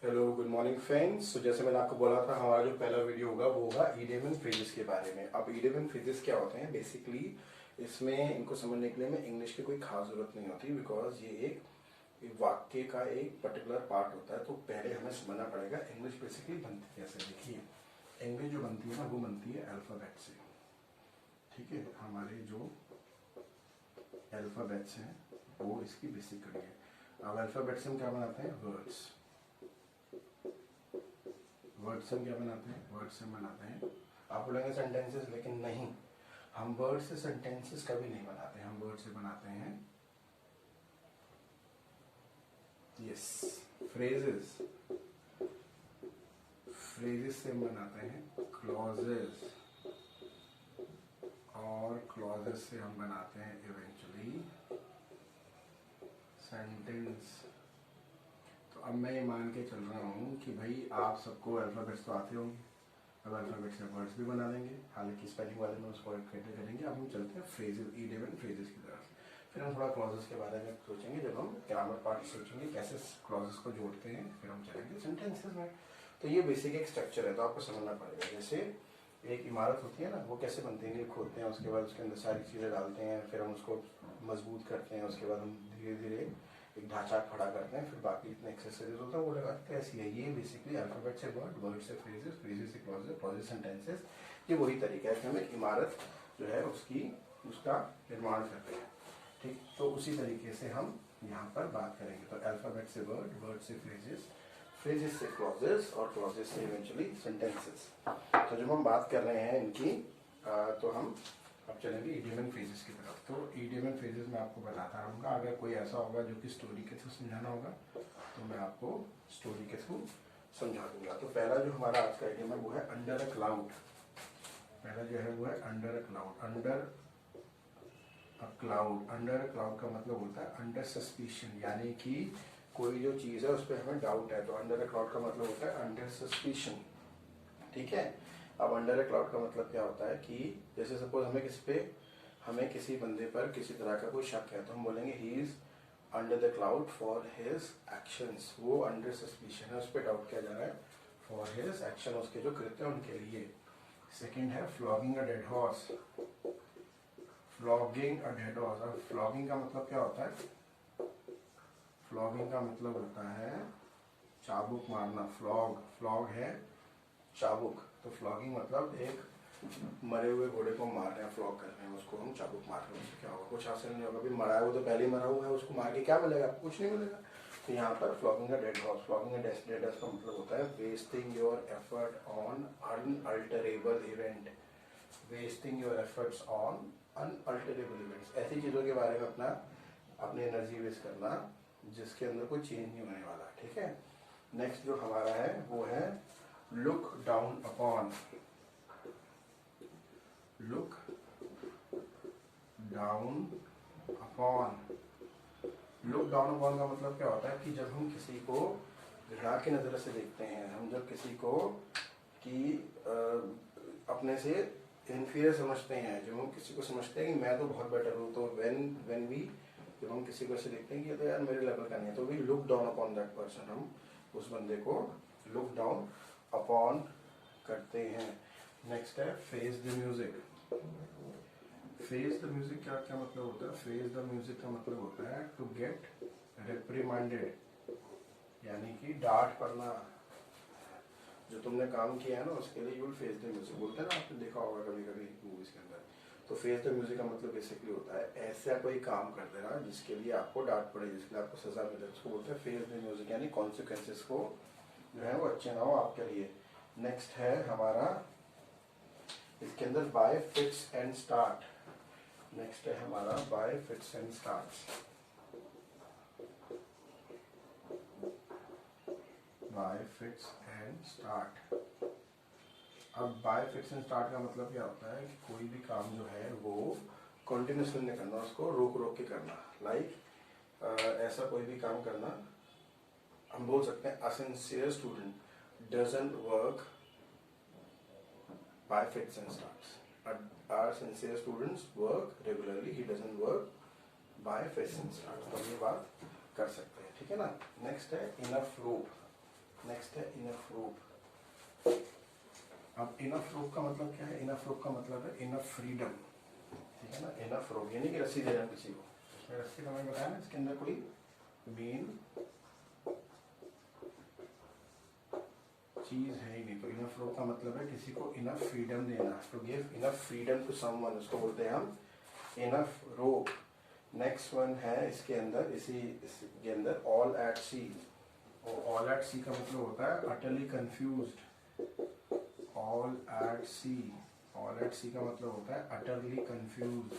Hello good morning friends. तो जैसे मैंने आपको बोला था, हमारा जो पहला वीडियो होगा वो होगा ईडियम एंड फ्रेजेस के बारे में। अब ईडियम एंड फ्रेजेस क्या होते हैं बेसिकली, इसमें इनको समझने के लिए में इंग्लिश की कोई खास जरूरत नहीं होती, बिकॉज ये एक वाक्य का एक पर्टिकुलर पार्ट होता है। तो पहले हमें समझना पड़ेगा इंग्लिश बेसिकली बनती कैसे। देखिए, इंग्लिश जो बनती है ना, वो बनती है अल्फ़ाबेट से। ठीक है, हमारे जो अल्फ़ाबेट्स हैं वो इसकी बेसिक कड़ी है। अब अल्फ़ाबेट से हम क्या बनाते हैं? वर्ड्स। वर्ड से हम क्या बनाते हैं? वर्ड से हम बनाते हैं, आप बोलेंगे सेंटेंसेस, लेकिन नहीं, हम वर्ड से सेंटेंसेस कभी नहीं बनाते। हम वर्ड से बनाते हैं यस फ्रेजेस। फ्रेजेस से हम बनाते हैं क्लॉजेस, और क्लॉजेस से हम बनाते हैं इवेंचुअली सेंटेंस। तो अब मैं ये मान के चल रहा हूँ कि भाई आप सबको अल्फ़ाबेट्स तो आते होंगे। अब अल्फ़ाबेट से वर्ड्स भी बना देंगे, हालांकि स्पेलिंग वाले में उसको कैसे करेंगे। अब हम चलते हैं फ्रेजेस, ईडियम एंड फ्रेजेस की तरफ। फिर हम थोड़ा क्लॉजेस के बारे में सोचेंगे, जब हम ग्रामर पार्ट सोचेंगे कैसे क्लॉजेस को जोड़ते हैं, फिर हम चलेंगे सेंटेंसेस में। तो ये बेसिक एक स्ट्रक्चर है, तो आपको समझना पड़ेगा। जैसे एक इमारत होती है ना, वो कैसे बनती है? खोदते हैं, उसके बाद उसके अंदर सारी चीज़ें डालते हैं, फिर हम उसको मजबूत करते हैं, उसके बाद हम धीरे धीरे एक ढांचा खड़ा करते हैं, फिर बाकी जितने एक्सेसरीज होता है वो लगाते हैं। ऐसी है ये बेसिकली अल्फाबेट से वर्ड, वर्ड से फ्रेजेस, फ्रेजेस से क्लॉजेस, क्लॉजेस सेंटेंसेस। ये वही तरीका है कि हम एक इमारत जो है उसका निर्माण करते हैं। ठीक, तो उसी तरीके से हम यहाँ पर बात करेंगे। तो अल्फाबेट से वर्ड, वर्ड से फ्रेजेस, फ्रेजेस से क्लॉजेस, और क्लॉजेस से इवेंचुअली सेंटेंसेस। तो जब हम बात कर रहे हैं इनकी, तो हम अब चलेंगे ईडियम एंड फ्रेजेस की तरफ। तो ईडियम एंड फ्रेजेस मैं आपको बताता रहूँगा। अगर कोई ऐसा होगा जो कि स्टोरी के थ्रू समझाना होगा, तो मैं आपको स्टोरी के थ्रू समझा दूंगा। तो पहला जो हमारा आज का ईडियम है वो है अंडर अ क्लाउड। पहला जो है वो है under a cloud. Under a cloud, under a cloud का मतलब होता है अंडर सस्पिशन, यानी कि कोई जो चीज़ है उस पर हमें डाउट है। तो अंडर अ क्लाउड का मतलब होता है अंडर सस्पिशन। ठीक है, अब अंडर अ क्लाउड का मतलब क्या होता है कि जैसे सपोज हमें किसी बंदे पर किसी तरह का कोई शक है, तो हम बोलेंगे he is under the cloud for his actions. वो अंडर सस्पिशन है, उस पर डाउट किया जा रहा है फॉर हिज एक्शन, उसके जो कृत्य हैं उनके लिए। सेकेंड है flogging a dead horse. Flogging a dead horse. अब फ्लॉगिंग का मतलब क्या होता है? फ्लॉगिंग का मतलब होता है चाबुक मारना। फ्लॉग है चाबुक। तो फ्लॉगिंग मतलब एक मरे हुए घोड़े को मार रहे हैं, फ्लॉग कर रहे हैं, उसको हम चाबुक मार रहे हैं। उससे क्या होगा? कुछ हासिल नहीं होगा। अभी मरा है वो, तो पहले ही मरा हुआ है, उसको मार के क्या मिलेगा? कुछ नहीं मिलेगा। तो यहाँ पर फ्लॉगिंग का डेड हॉर्स, फ्लॉगिंग का डेड हॉर्स का मतलब होता है wasting your effort on unalterable event. Wasting your efforts on unalterable events, ऐसी चीज़ों के बारे में अपनी एनर्जी वेस्ट करना जिसके अंदर कोई चेंज नहीं होने वाला। ठीक है, नेक्स्ट जो हमारा है वो है look down upon. Look down upon. Look down upon का मतलब क्या होता है कि जब हम किसी को घृणा की नज़र से देखते हैं, हम जब किसी को कि अपने से इन्फीरियर समझते हैं, जब हम किसी को समझते हैं कि मैं तो बहुत बेटर हूँ, तो व्हेन वी जब हम किसी को ऐसे देखते हैं कि ये तो यार मेरे लेवल का नहीं है, तो we look down upon that person. हम उस बंदे को लुक डाउन अपॉन करते हैं। नेक्स्ट है face the music. Face the music का क्या मतलब होता है? फेस द म्यूजिक का मतलब होता है टू गेट रिप्रीमाइंडेड, यानी कि डांट पड़ना। जो तुमने काम किया है ना उसके लिए you will face the music, बोलते हैं ना, आपने देखा होगा कभी कभी मूवीज के अंदर। तो फेस द म्यूजिक का मतलब बेसिकली होता है ऐसा कोई काम कर देना जिसके लिए आपको डांट पड़े, जिसके लिए आपको सजा मिले, उसको बोलते हैं फेस द म्यूजिक, यानी कॉन्सिक्वेंसेस को जो है वो अच्छे ना हो आपके लिए। नेक्स्ट है हमारा इसके अंदर bye fits and start. Next है हमारा bye fits and start. Bye fits and start. अब बाय फिट्स एंड स्टार्ट का मतलब क्या होता है कि कोई भी काम जो है वो कंटिन्यूसली नहीं करना, उसको रोक रोक के करना। ऐसा कोई भी काम करना, हम बोल सकते हैं अ sincere student doesn't work by fits and starts. Our sincere students work regularly, he doesn't work by fits and starts। तो ये बात कर सकते हैं, ठीक है ना। नेक्स्ट है इनफ रोप। नेक्स्ट है इनफ रोप। अब इनफ रोप का मतलब क्या है? इनफ रोप का मतलब है इनफ फ्रीडम, ठीक है ना। इनफ रोप यानी कि रस्सी दे रहे हैं किसी को, इसमें रस्सी का मैंने बताया ना, इसके अंदर कोई मेन चीज है ही नहीं। तो इनफ रोप का मतलब है किसी को इनफ फ्रीडम देना, to give enough freedom to someone, उसको बोलते हैं हम इनफ रोप। नेक्स्ट वन है इसके अंदर, इसके अंदर ऑल एट सी। और ऑल एट सी का मतलब होता है utterly confused. All at sea, all at sea का मतलब होता है अटरली कंफ्यूज्ड।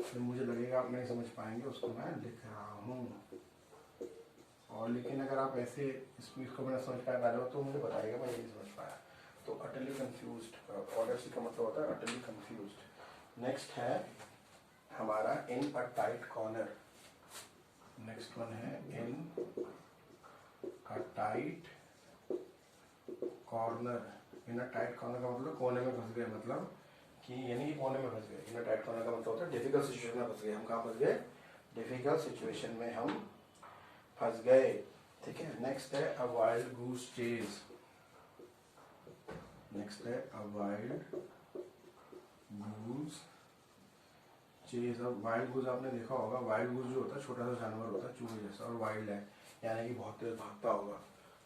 तो मुझे लगेगा आप नहीं समझ पाएंगे, उसको मैं लिख रहा हूँ। और लेकिन अगर आप ऐसे इसको मैंने समझ पाया डालो तो मुझे बताइएगा, मैं नहीं समझ पाया। तो utterly confused, all at sea का मतलब होता है अटरली कंफ्यूज्ड। नेक्स्ट है हमारा in a tight corner. Next one है in a tight corner. In a tight corner का मतलब कोने में फंस गए, मतलब कि यानी कि कोने में फंस गए। इन अ टाइट कॉर्नर का मतलब होता है डिफिकल्ट सिचुएशन में फंस गए। हम कहाँ फंस गए? डिफिकल्ट सिचुएशन में हम फंस गए, ठीक है। नेक्स्ट है अ वाइल्ड गूस चेज। नेक्स्ट है अ वाइल्ड गूस चेज। अब वाइल्ड गूस आपने देखा होगा, वाइल्ड गूस जो होता है छोटा सा जानवर होता है चूहे जैसा, और वाइल्ड है यानी कि बहुत तेज भागता होगा,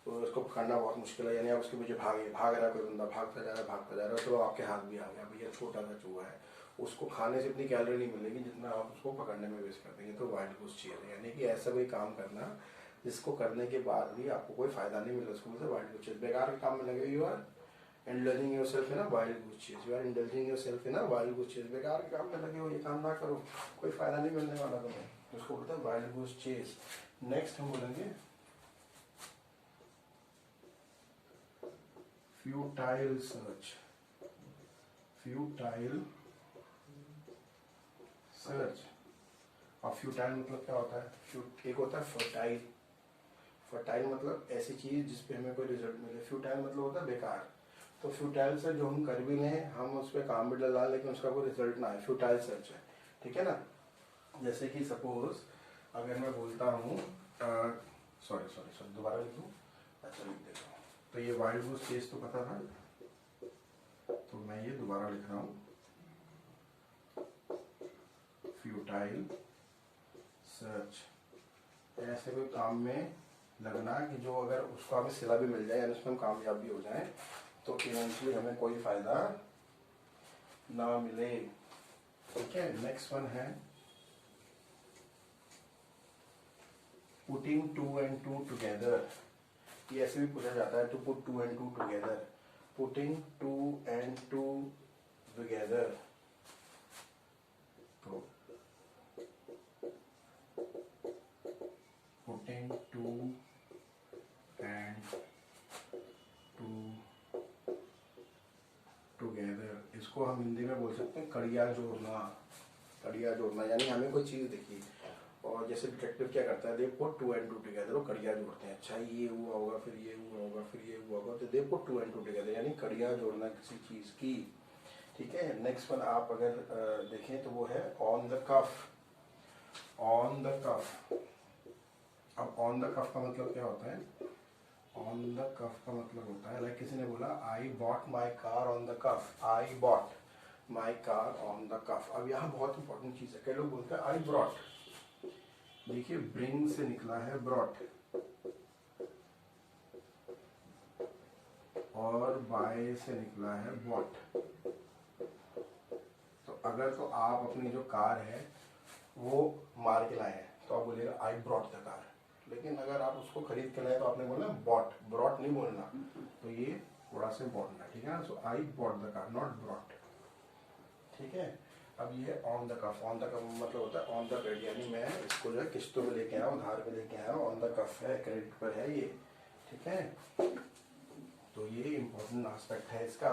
तो उसको पकड़ना बहुत मुश्किल है। यानी आप उसके पीछे भाग रहा है कोई बंदा, भागता जा रहा है, चलो आपके हाथ भी आ गया, भैया छोटा सा चूहा है, उसको खाने से इतनी कैलोरी नहीं मिलेगी जितना आप उसको पकड़ने में वेस्ट कर देंगे। तो वाइल्ड गूस चेज यानी कि ऐसा कोई काम करना जिसको करने के बाद भी आपको कोई फायदा नहीं मिला, उसको मतलब वाइल्ड गूस चेज। बेकार के काम में लगे, you are indulging yourself in a wild goose chase. You are indulging yourself in a wild goose chase. बेकार के काम में लगे हो, ये काम ना करो, कोई फायदा नहीं मिलने वाला तुम्हें, उसको बोलते हैं वाइल्ड गूस चेस। नेक्स्ट हम बोलेंगे फ्यूटाइल सर्च। Futile search. और फ्यूटाइल मतलब क्या होता है? एक होता है फर्टाइल। फर्टाइल मतलब ऐसी चीज जिसपे हमें कोई रिजल्ट मिले। फ्यूटाइल मतलब होता है बेकार। तो फ्यूटाइल से जो हम कर भी लें, हम उस पर काम भी डला, लेकिन उसका कोई रिजल्ट ना आए, फ्यूटाइल सर्च है, ठीक है ना। जैसे कि सपोज अगर मैं बोलता हूँ, सॉरी दोबारा लिख दूँ, अच्छा लिख देता हूँ। तो ये वाइल्ड गूस चेस तो पता था, तो मैं ये दोबारा लिख रहा हूँ, फ्यूटाइल सर्च। ऐसे कोई काम में लगना कि जो अगर उसको हमें सिला भी मिल जाए यानी उसमें हम कामयाब भी हो जाए, तो इवेंचुअली हमें कोई फायदा ना मिले, ठीक है। नेक्स्ट वन है पुटिंग 2 and 2 टुगेदर। ये ऐसे भी पूछा जाता है, to put 2 and 2 together. Putting 2 and 2 together. तो पुटिंग 2 and 2 टुगेदर, इसको हम हिंदी में बोल सकते हैं कड़िया जोड़ना। कड़िया जोड़ना यानी हमें कोई चीज़ दिखी, और जैसे डिटेक्टिव क्या करता है, दे पुट 2 and 2 टुगेदर, वो कड़िया जोड़ते हैं। अच्छा ये हुआ होगा, फिर ये हुआ होगा, फिर ये हुआ होगा, तो दे पुट 2 and 2 टुगेदर यानी कड़िया जोड़ना किसी चीज़ की, ठीक है। नेक्स्ट वन आप अगर देखें तो वो है on the cuff. On the cuff. अब ऑन द कफ का मतलब क्या होता है? ऑन द कफ का मतलब होता है, लाइक किसी ने बोला I bought my car on the cuff. I bought my car on the cuff. अब यहाँ बहुत इंपॉर्टेंट चीज़ है, कई लोग बोलते हैं आई ब्रॉट। देखिए ब्रिंग से निकला है ब्रॉट, और बाय से निकला है बॉट। तो अगर तो आप अपनी जो कार है वो मार के लाए हैं तो आप बोलिएगा आई ब्रॉट द कार, लेकिन अगर आप उसको खरीद के लाए तो आपने बोलना बॉट, ब्रॉट नहीं बोलना। तो ये थोड़ा सा इम्पोर्टेंट है, ठीक है ना। So I bought the car, not brought, ठीक है। अब ये on the cuff. On the cuff मतलब होता है ऑन द क्रेडिट, यानी मैं इसको जो है किस्तों में लेके आया हूँ, धार पे लेके आया हूँ, ऑन द कफ है, क्रेडिट पर है ये, ठीक है। तो ये इम्पोर्टेंट एस्पेक्ट है इसका।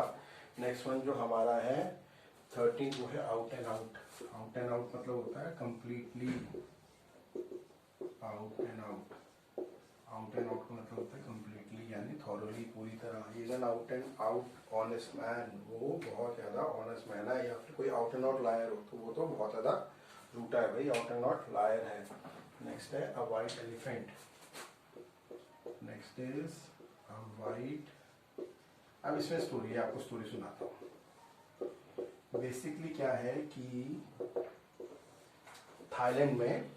नेक्स्ट वन जो हमारा है 13 वो है out and out. Out and out मतलब होता है completely out and out. Out and out का मतलब होता है कंप्लीटली यानी थॉरली, पूरी तरह। Is an out and out honest man, वो बहुत ज़्यादा ऑनेस्ट मैन है। या फिर कोई आउट एंड आउट लायर हो तो वो तो बहुत ज़्यादा झूठा है भाई, आउट एंड आउट लायर है। नेक्स्ट है अ white elephant. Next is white, अब इसमें स्टोरी है, आपको स्टोरी सुनाता हूँ। बेसिकली क्या है कि थाईलैंड में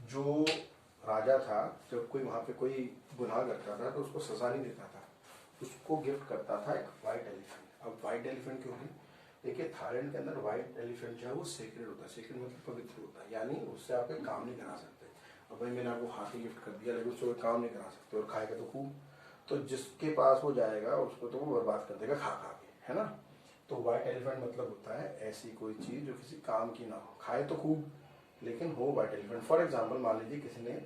जो राजा था, जब कोई वहाँ पे कोई गुनाह करता था तो उसको सजा नहीं देता था, उसको गिफ्ट करता था एक वाइट एलिफेंट। अब वाइट एलिफेंट क्यों है? देखिए थाईलैंड के अंदर वाइट एलिफेंट जो है वो सेक्रेड होता है। सेक्रेड मतलब पवित्र होता है, यानी उससे आप एक काम नहीं करा सकते। अब भाई मैंने आपको हाथी गिफ्ट कर दिया लेकिन उससे कोई काम नहीं करा सकते, और खाएगा तो खूब, तो जिसके पास वो जाएगा उसको तो वो बर्बाद कर देगा खा खा के, है ना। तो वाइट एलिफेंट मतलब होता है ऐसी कोई चीज़ जो किसी काम की ना हो, खाए तो खूब लेकिन हो वाइट एलिफेंट। फॉर एग्जाम्पल मान लीजिए किसी ने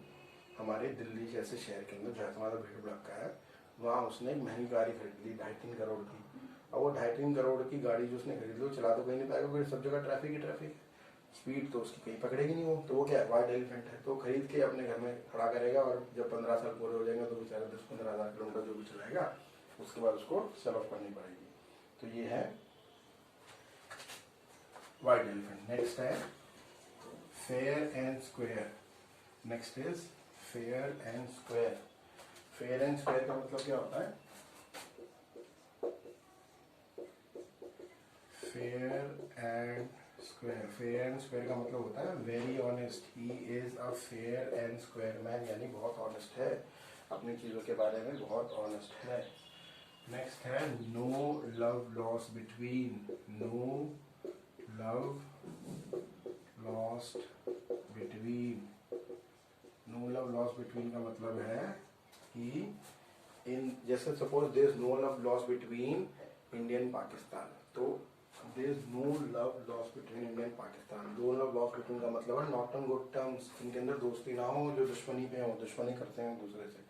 हमारे दिल्ली जैसे शहर के अंदर जहाँ हमारा भीड़ भड़का है, वहाँ उसने एक महंगी गाड़ी खरीद ली 2.5-3 करोड़ की। अब वो 2.5-3 करोड़ की गाड़ी जो उसने खरीद ली वो चला तो कहीं नहीं पाएगा, क्योंकि सब जगह ट्रैफिक ही ट्रैफिक है, स्पीड तो उसकी कहीं पकड़ेगी नहीं वो, तो वो क्या है वाइट एलिफेंट है। तो खरीद के अपने घर में खड़ा करेगा और जब 15 साल पूरे हो जाएंगे तो बेचारा 10-15 हज़ार किलोमीटर जो भी चलाएगा उसके बाद उसको सेल ऑफ करनी पड़ेगी। तो ये है वाइट एलिफेंट। नेक्स्ट है fair and square. Next is fair and square. Fair and square का मतलब क्या होता है? Fair and square, fair and square का मतलब होता है very honest, he is a fair and square man, यानी बहुत ऑनेस्ट है, अपनी चीज़ों के बारे में बहुत ऑनेस्ट है। नेक्स्ट है no love lost between. No love lost between. No love lost between का मतलब है कि इन जैसे suppose there is no love lost between Indian Pakistan, तो there is no love lost between Indian Pakistan. No love lost between का मतलब है नॉट ऑन गुड टर्म्स, इनके अंदर दोस्ती ना हो, जो दुश्मनी पे हो, दुश्मनी करते हैं दूसरे से।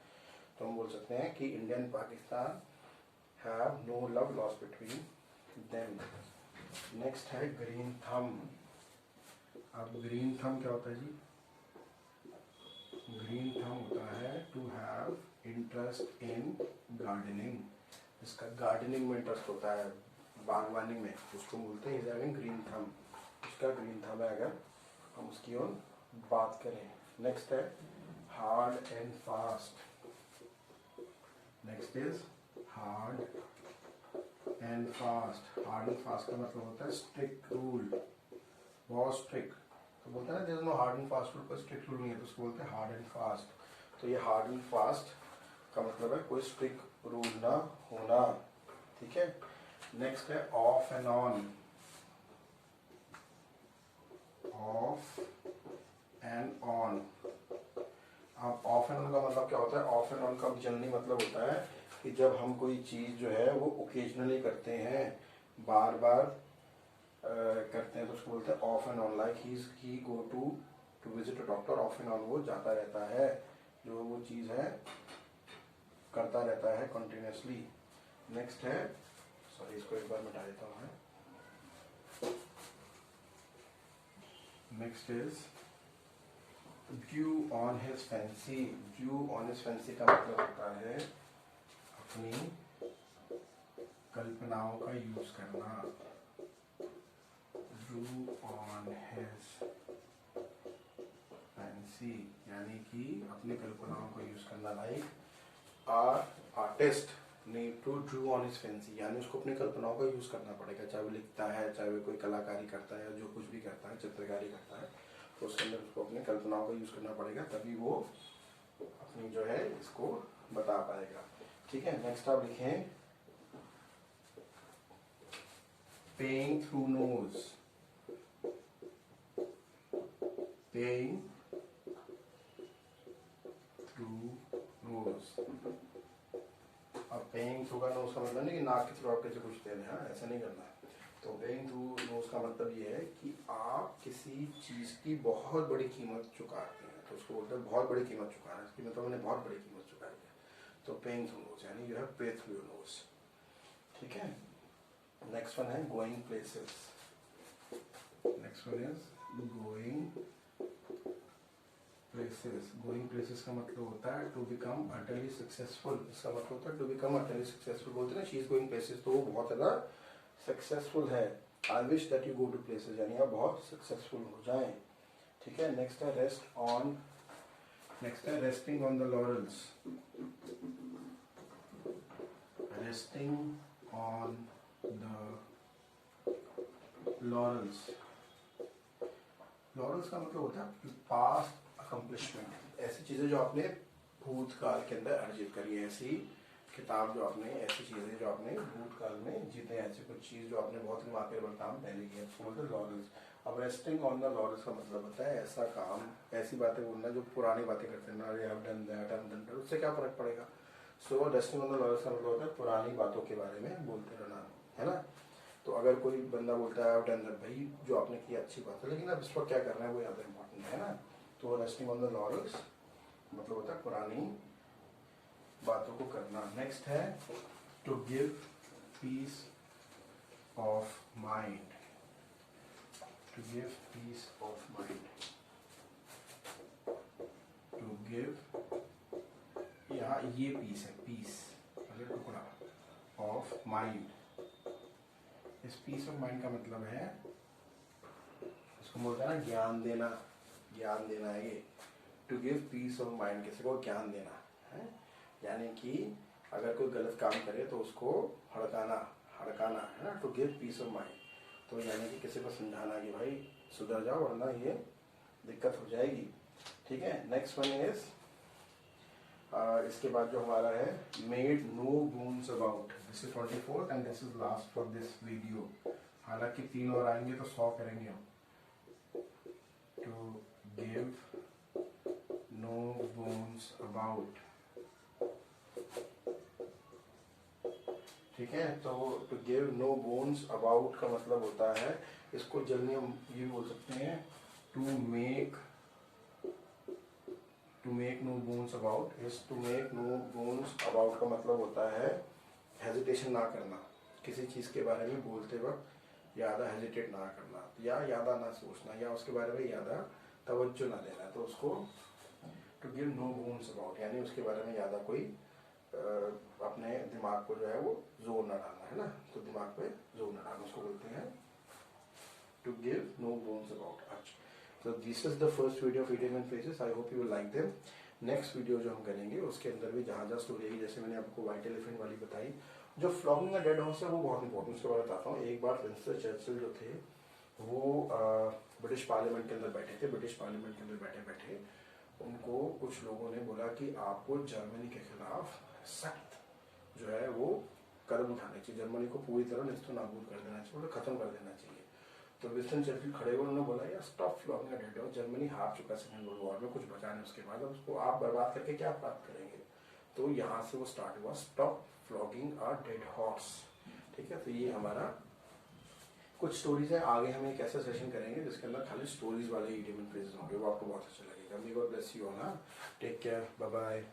तो हम बोल सकते हैं कि Indian Pakistan have no love lost between them. Next है ग्रीन थंब। अब ग्रीन थंब क्या होता है जी? ग्रीन थंब होता है to have interest in gardening. इसका गार्डनिंग में इंटरेस्ट होता है, बागवानी में, उसको बोलते हैं इज हैविंग ग्रीन थंब। उसका ग्रीन थंब है अगर हम उसकी ओर बात करें। नेक्स्ट है hard and fast. Next is hard and fast. Hard and fast का मतलब होता है स्ट्रिक्ट रूल, बहुत स्ट्रिक्ट। तो बोलते हैं ना there is no hard and fast rule, कोई स्ट्रिक्ट रूल नहीं है, तो उसको बोलते हैं हार्ड एंड फास्ट। तो ये हार्ड एंड फास्ट का मतलब है कोई स्ट्रिक्ट रूल ना होना, ठीक है। नेक्स्ट है of and on. Of and on. अब ऑफ एंड ऑन का मतलब क्या होता है? ऑफ एंड ऑन का जनरली मतलब होता है कि जब हम कोई चीज़ जो है वो ओकेजनली करते हैं, बार बार करते हैं, तो उसको बोलते हैं off and on. Like he go to visit a doctor, off and on वो जाता रहता है, जो वो चीज़ है करता रहता है कंटिन्यूसली। नेक्स्ट है, सॉरी इसको एक बार मिटा देता हूँ मैं। Next is due on his fancy. Due on his fancy का मतलब होता है अपनी कल्पनाओं का यूज करना। ड्यू ऑन हिज फैंसी यानी कि अपनी कल्पनाओं का यूज करना। Like artist need to drew on his fancy, यानी उसको अपनी कल्पनाओं का यूज करना पड़ेगा, चाहे वो लिखता है, चाहे वो कोई कलाकारी करता है, जो कुछ भी करता है, चित्रकारी करता है, तो उसके अंदर उसको अपनी कल्पनाओं का यूज करना पड़ेगा, तभी वो अपनी जो है इसको बता पाएगा, ठीक है। नेक्स्ट आप लिखें paying through nose. Paying through nose. अब पेइंग थ्रू का नोज का मतलब नहीं कि नाक के थ्रू आप कैसे कुछ दे रहे हैं, ऐसा नहीं करना है। तो पेइंग थ्रू नोज का मतलब ये है कि आप किसी चीज़ की बहुत बड़ी कीमत चुकाते हैं, तो उसको बोलते हैं बहुत बड़ी कीमत चुकाना। इसकी मतलब मैंने बहुत बड़ी कीमत चुकाई है, तो पेइंग थ्रू नोज यानी यू हैव पे थ्रू योर नोज, ठीक है। नेक्स्ट वन है going places. Next one is going places. Going places का मतलब होता है टू बिकम अटरली सक्सेसफुल। इसका मतलब होता है टू बिकम अटरली सक्सेसफुल। बोलते हैं ना शी इज गोइंग प्लेसेस, तो वो बहुत ज़्यादा सक्सेसफुल है। I wish that you go to places, यानी आप बहुत सक्सेसफुल हो जाएं, ठीक है। नेक्स्ट है रेस्ट ऑन। नेक्स्ट है resting on the laurels. Resting on the laurels. Laurels का मतलब होता है पास्ट अकम्पलिशमेंट, ऐसी चीजें जो आपने भूतकाल के अंदर अर्जित करी है, ऐसी किताब जो आपने, ऐसी चीजें जो आपने भूतकाल में जीते, ऐसी कुछ चीज जो आपने बहुत ही वाकई काम पहले किया, फॉर द लॉरल्स। अब रेस्टिंग ऑन द लॉरल्स का मतलब होता है ऐसा काम, ऐसी बातें बोलना जो पुरानी बातें करते हैं ना, I have done that, I have done that, उससे क्या फर्क पड़ेगा। सो रेस्टिंग ऑन द लॉरल्स का मतलब होता है पुरानी बातों के बारे में बोलते रहना, है ना। तो अगर कोई बंदा बोलता है डन दैट, भाई जो आपने किया अच्छी बात है, लेकिन अब इस पर क्या करना है वो ज़्यादा इंपॉर्टेंट है ना। तो रेस्टिंग ऑन द लॉरल्स मतलब होता है पुरानी बातों को करना। नेक्स्ट है to give piece of mind, to give piece of mind, to give, यहाँ ये पीस है, पीस मतलब टुकड़ा, ऑफ माइंड। इस पीस ऑफ माइंड का मतलब है, इसको बोलते हैं ना ज्ञान देना, ज्ञान देना है ये। To give piece of mind, किसी को ज्ञान देना है, यानी कि अगर कोई गलत काम करे तो उसको हड़काना, हड़काना है ना, to give piece of mind. तो यानी कि किसी को समझाना कि भाई सुधर जाओ वरना ये दिक्कत हो जाएगी, ठीक है। नेक्स्ट वन इज, इसके बाद जो हमारा है made no bones about, this is 24 and this is last for this video. हालांकि 3 और आएंगे तो 100 करेंगे हम। To give no bones about, ठीक है। तो to give no bones about का मतलब होता है, इसको जल्दी हम ये बोल सकते हैं to make, to make no bones about is, to make no bones about का मतलब होता है हेजिटेशन ना करना, किसी चीज के बारे में बोलते वक्त ज़्यादा हेजिटेट ना करना, या ज़्यादा ना सोचना, या उसके बारे में ज़्यादा तवज्जो ना देना। तो उसको to give no bones about यानी उसके बारे में ज़्यादा कोई अपने दिमाग को जो है वो जोर ना डालना, है ना। तो दिमाग पे जोर ना डालना, उसको बोलते हैं to give no bones about. अच्छा, तो this is the first video of idiom and phrases, I hope you will like them. Next video जो हम करेंगे उसके अंदर भी जहाँ जहाँ स्टोरी है, जैसे मैंने आपको व्हाइट एलिफेंट वाली बताई, जो फ्लॉगिंग अ डेड हॉर्स है वो बहुत इंपॉर्टेंट, उसके बारे में बताता हूँ। एक बार विंस्टन चर्चिल जो थे वो ब्रिटिश पार्लियामेंट के अंदर बैठे थे, ब्रिटिश पार्लियामेंट के अंदर बैठे बैठे उनको कुछ लोगों ने बोला कि आपको जर्मनी के खिलाफ सख्त जो है वो कदम उठाने चाहिए, जर्मनी को पूरी तरह निस्तो नाबूद कर देना चाहिए, मतलब खत्म कर देना चाहिए। तो विंस्टन चर्चिल खड़े हुए, उन्होंने बोला यार stop flogging a dead horse, Germany हार चुका सेकेंड वर्ल्ड वॉर में, कुछ बचा नहीं उसके बाद, अब उसको आप बर्बाद करके क्या प्राप्त करेंगे। तो यहाँ से वो स्टार्ट हुआ, stop flogging a dead horse, ठीक है। तो ये हमारा कुछ स्टोरीज है। आगे हम एक ऐसा सेशन करेंगे जिसके अंदर खाली स्टोरीज वाले इडियम एंड फ्रेजेस होंगे, वो आपको बहुत अच्छा लगेगा। May God bless you all, take care, bye bye.